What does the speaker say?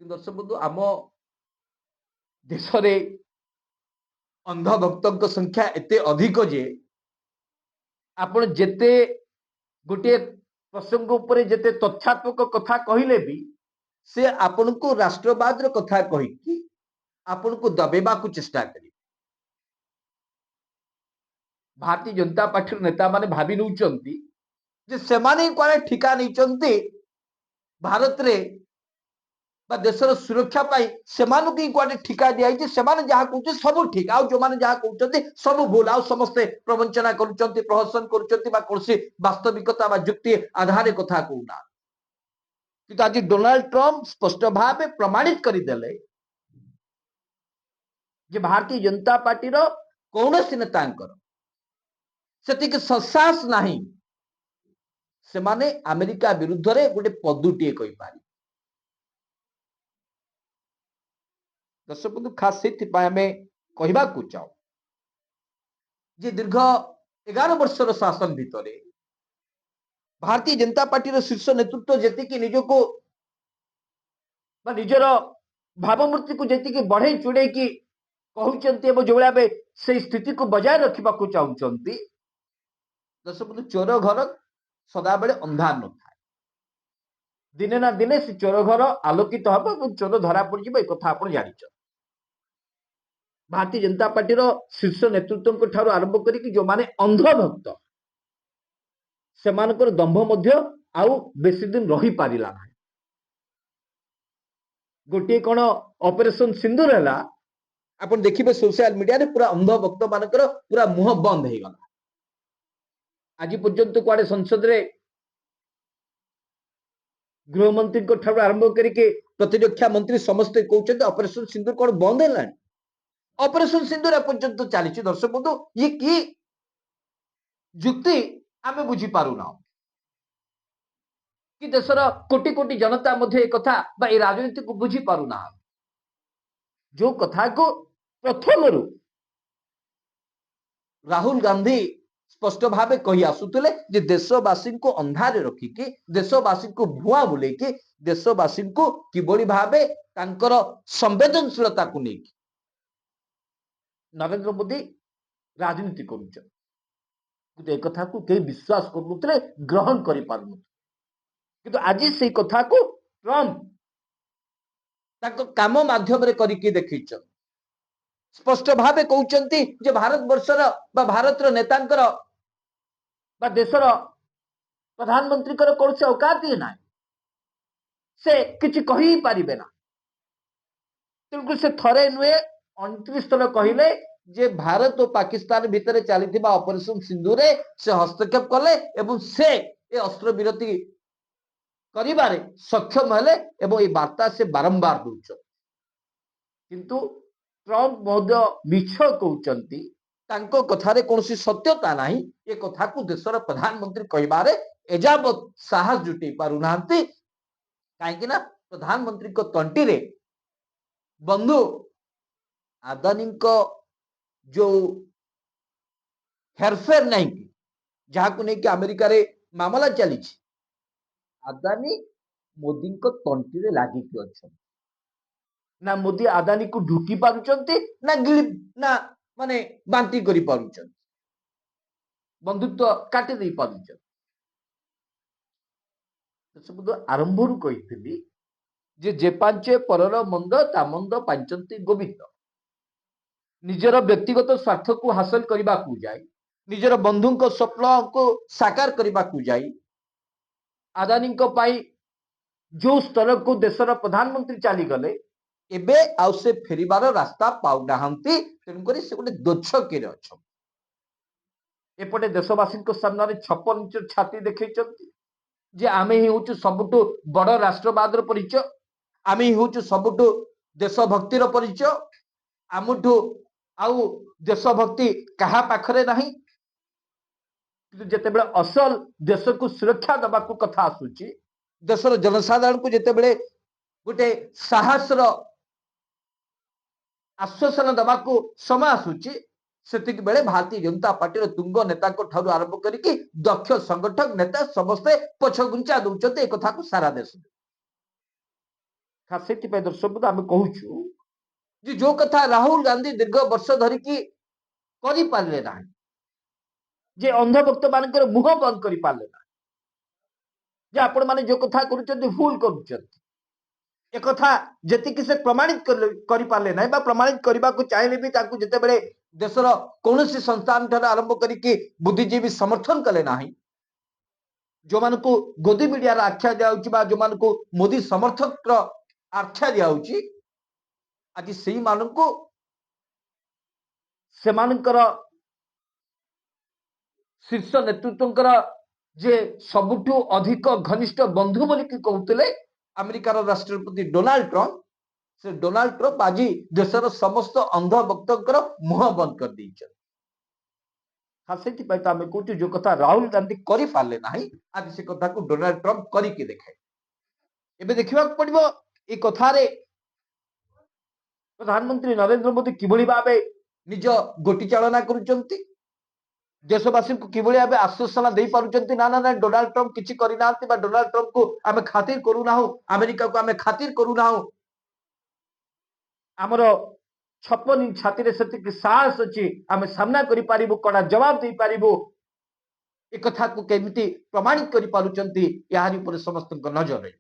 दर्शक बंधु आम देश में अंध भक्तों संख्या एते अधिक जे आपण जेते गोटे प्रसंग उपरे जेते तथ्यात्मक कथा कहले भी से आपण को राष्ट्रवाद कथा कही आपण को दबेबा को चेष्टा करी भारतीय जनता पार्टी नेता माने भाभी नौचंती जे सेमाने कोने ठिका नहीं भारत रे बा देशर सुरक्षा पाई सेमानु की कोने ठिका दिया सेमाने जहाँ कहते सब ठीक आउ जो माने जहाँ कहते सब भूल आउ समस्ते प्रवंचना करुचंती प्रहसन करुचंती बा कोनसी वास्तविकता बा युक्ति आधार कथा कहूना किंतु आज डोनाल्ड ट्रम्प स्पष्ट भाव प्रमाणित करदेले जे भारतीय जनता पार्टी रो कौनसी नेतांकर सेतिक ससाहस नाही सेमाने अमेरिका विरुद्ध रे गोटे पदुटीए कहि पारि दर्शक बंधु खास से आम कहवा चाहू जे दीर्घ 11 वर्षर शासन भितर भारतीय जनता पार्टी शीर्ष नेतृत्व जी निजको निजर भावमूर्ति को जी बढ़े चुड़े कि कहते जो भाव से स्थिति को बजाय रखा चाहते दर्शक बंधु चोर घर सदा बेले अंधार न था दिने ना दिने से चोर घर आलोकित हम और चोर धरा पड़ एक कथा आप जान भारतीय जनता पार्टी शीर्ष नेतृत्व ठार आरंभ कर जो माने अंध भक्त से दंभ आउ बेसी दिन रही पारिला ना गोटे कौन ऑपरेशन सिंदूर है आप देखिए सोशल मीडिया रे पूरा अंध भक्त मानकर पूरा मुह बंद हो गला आज पर्यंत कुआडे संसद रे गृहमंत्री ठार आरंभ करके प्रतिरक्षा मंत्री समस्ते कहते ऑपरेशन सिंदूर कौन बंद है ऑपरेशन सिंदूर पर्यंत चली दर्शक बंधु ये कि युक्ति आमे बुझी पारुना कि देशर कोटि कोटि जनता मध्य एक कथा बा ए राजनीति को बुझी पारुना जो कथा को प्रथम राहुल गांधी स्पष्ट भाव कही आसुले जे देशवासी को अंधारे रखिकी देशवासी को भुआ बुलेकी देशवासी को किभली भावे तांकर संवेदनशीलता को लेकी नरेंद्र मोदी राजनीति करुछन एक कथा को कई विश्वास करुनथले ग्रहण करि पारुनथले किंतु आज से कथा को ट्रम्प ताको काम माध्यम रे करिके देखिछन स्पष्ट भावे कहउचंती जे भारत वर्षर बा भारतर नेतांकर बा देशर प्रधानमंत्री कर कोनसे औकात ही ना से किछि कहि पारिबे ना तेणुक से थरे नुए 29 थर कहले जे भारत और पाकिस्तान भितर चली ऑपरेशन सिंधु रे से हस्तक्षेप कले एवं से ए अस्त्र विरति करिबारे सक्षम हेले एवं ए वार्ता से बारंबार दूच किंतु ट्रम्प महोदय मिछ कहउचंती तांको कथारे कोनसी सत्यता नाही ए कथा को देशर प्रधानमंत्री कहबारे एजाबत साहस जुटे पारुनांती काहेकि ना प्रधानमंत्री को तंटी रे बंधु आदानी को जो हेरफेर नहीं कि जहाँ को नहीं कि अमेरिका रे मामला चली आदानी मोदी को तंटी रे लागी कि अच्छा ना मोदी आदानी को ढुकी पारुचंती ना गिली ना माने बांती करी पारुचंती बंधुत्व काटी दे पारुचंती सब आरंभ रु कहिथिली जे पांचे परर मंद ता मंद पांचंती गोविंद निजर व्यक्तिगत स्वार्थ को हासिल करने को जाए निजर बंधु को स्वप्न को साकार करने को जाए आदानी जो स्तर को देशर प्रधानमंत्री चली गले एबे आउ से फेरिबार रास्ता पाउना तेणुक से गोटे दोछके अच्छा एपटे देशवासी सामने 56 इंच छाती देखी जे आमे ही हूँ सबुठ बड़ राष्ट्रवाद परिचय आमे ही हूँ सबुठ देशभक्तिर परिचय आमुठू आउ देशभक्ति कहा पाखरे नहीं जितेबले असल देश को सुरक्षा दबा को कथा आसुची देशर जनसाधारण को जितेबले गोटे साहस आश्वासन दबा को समय आसुची सेतिक बेले भारतीय जनता पार्टी तुंग नेता को ठारू आरंभ करके दक्ष संगठक नेता समस्ते पछगुंचा दौरान एक कथा को सारा देश खास से दर्शक बंधु आम कहूँ जे जो कथा राहुल गांधी दीर्घ वर्ष धरिकी करि पारले ना जे अंधभक्त मान मुह बंद कर पारले ना जे आपण माने जो कथा करूछन भूल करूछन एक कथा जेतिकी से प्रमाणित कर पारले ना प्रमाणित करने को चाहिए भी ताकू जितेबले देशर कौन संस्थान ठार आरंभ करके बुद्धिजीवी समर्थन कले ना जो मान को गोदी मीडिया आख्या दिया जो मान को मोदी समर्थक आख्या दिया आज से मानू से शीर्ष नेतृत्व जे सबुठु अधिक घनिष्ठ बंधु बोली कहते अमेरिकार राष्ट्रपति डोनाल्ड ट्रंप से डोनाल्ड ट्रंप आज देशर समस्त अंध भक्तर मुह बंद कर दी से आम कहूँ जो कथा राहुल गांधी कर पारे ना आज से कथा को डोनाल्ड ट्रंप करके देखाए एबे देखा पड़ो ये कथारे प्रधानमंत्री नरेंद्र मोदी किभली भावे निज गोटी चालना करुचंती देशवासी को किभली भावे आश्वासना दे पारुचंती ना ना डोनाल्ड ट्रंप किछि करिना डोनाल्ड ट्रंप को आमे खातिर करूना अमेरिका को आमे खातिर करूना आमर 56 इंच छाती से साहस अच्छी आम सामना करूँ कड़ा जवाब दे पारू एक कथा को केमिति प्रमाणित कर पारुचंती यार ऊपर समस्त नजर